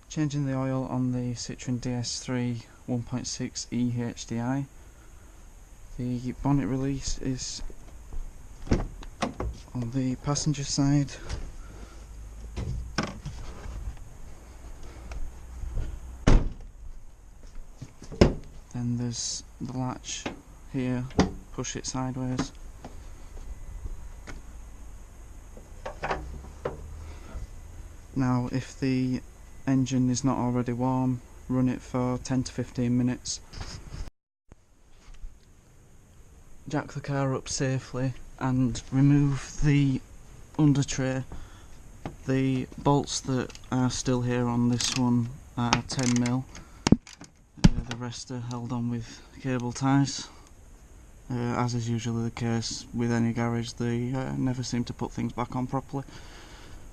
Changing the oil on the Citroen DS3 1.6 e-hdi. The bonnet release is on the passenger side. Then there's the latch here, push it sideways. Now if the engine is not already warm, run it for 10 to 15 minutes. Jack the car up safely and remove the under tray. The bolts that are still here on this one are 10mm. The rest are held on with cable ties. As is usually the case with any garage, they never seem to put things back on properly.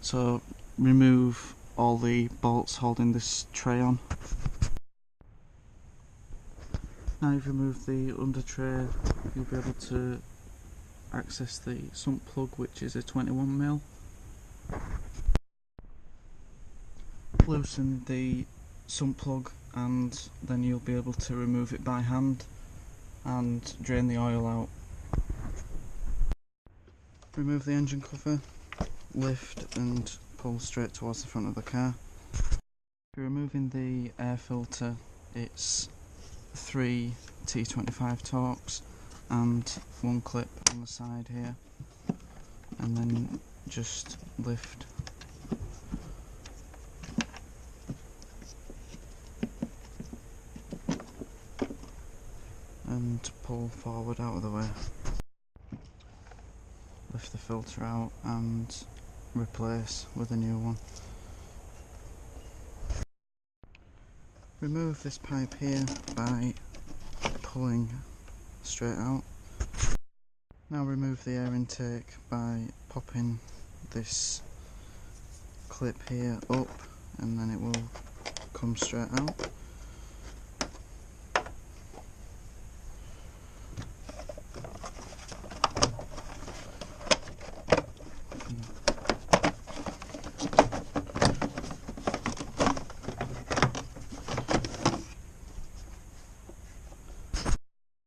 So remove all the bolts holding this tray on. Now you've removed the under tray, you'll be able to access the sump plug, which is a 21mm. Loosen the sump plug and then you'll be able to remove it by hand and drain the oil out. Remove the engine cover, lift and pull straight towards the front of the car. If you're removing the air filter, it's 3 T25 Torx and 1 clip on the side here, and then just lift and pull forward out of the way. Lift the filter out and replace with a new one. Remove this pipe here by pulling straight out. Now remove the air intake by popping this clip here up and then it will come straight out.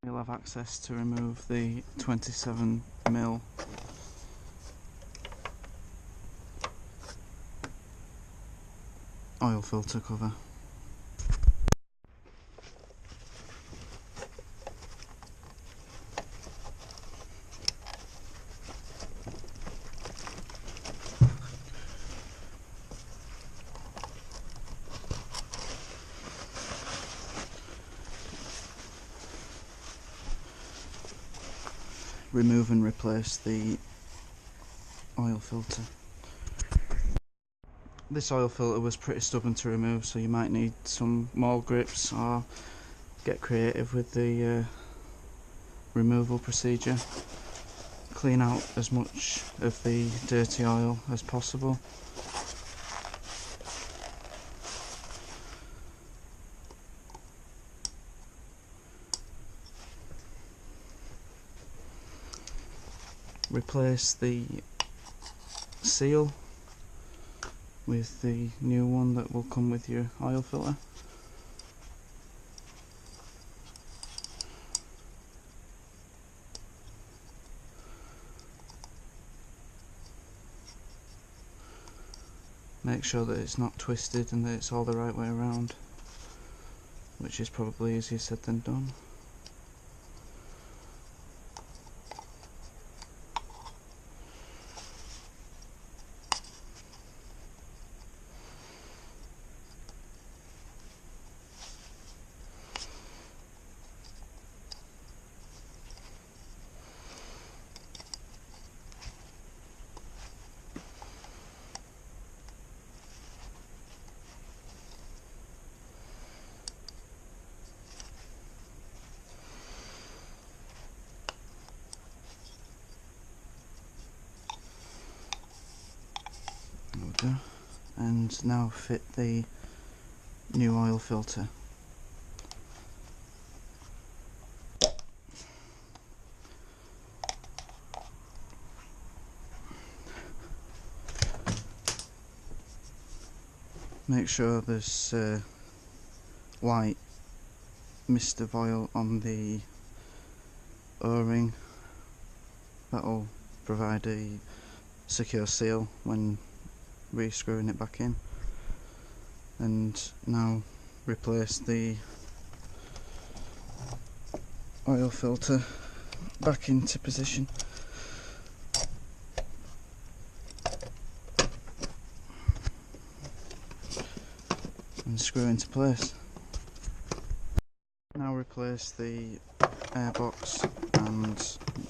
You'll have access to remove the 27mm oil filter cover. Remove and replace the oil filter. This oil filter was pretty stubborn to remove, so you might need some more grips or get creative with the removal procedure. Clean out as much of the dirty oil as possible. Replace the seal with the new one that will come with your oil filter. Make sure that it's not twisted and that it's all the right way around, which is probably easier said than done. There we go. And now fit the new oil filter. make sure there's white mist of oil on the O-ring. That'll provide a secure seal when re-screwing it back in. And now replace the oil filter back into position. And screw into place. Now replace the airbox and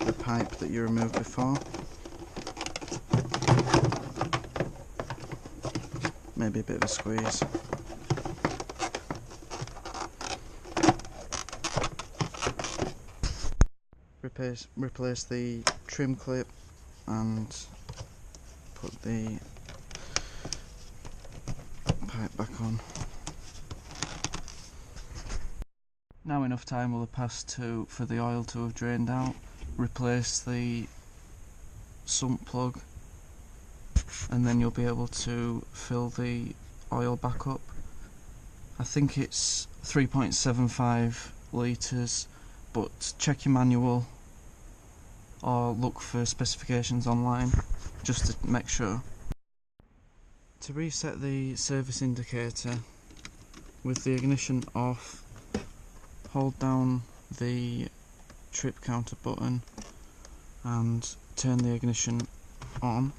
the pipe that you removed before. Maybe a bit of a squeeze. Replace the trim clip and put the pipe back on. Now enough time will have passed for the oil to have drained out. Replace the sump plug and then you'll be able to fill the oil back up. I think it's 3.75 litres, but check your manual or look for specifications online just to make sure. To reset the service indicator, with the ignition off, hold down the trip counter button and turn the ignition on.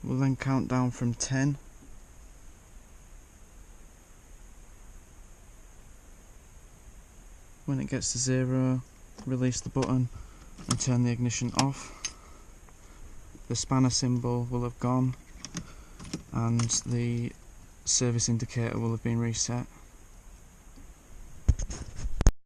We'll then count down from 10. When it gets to 0, release the button and turn the ignition off. The spanner symbol will have gone and the service indicator will have been reset.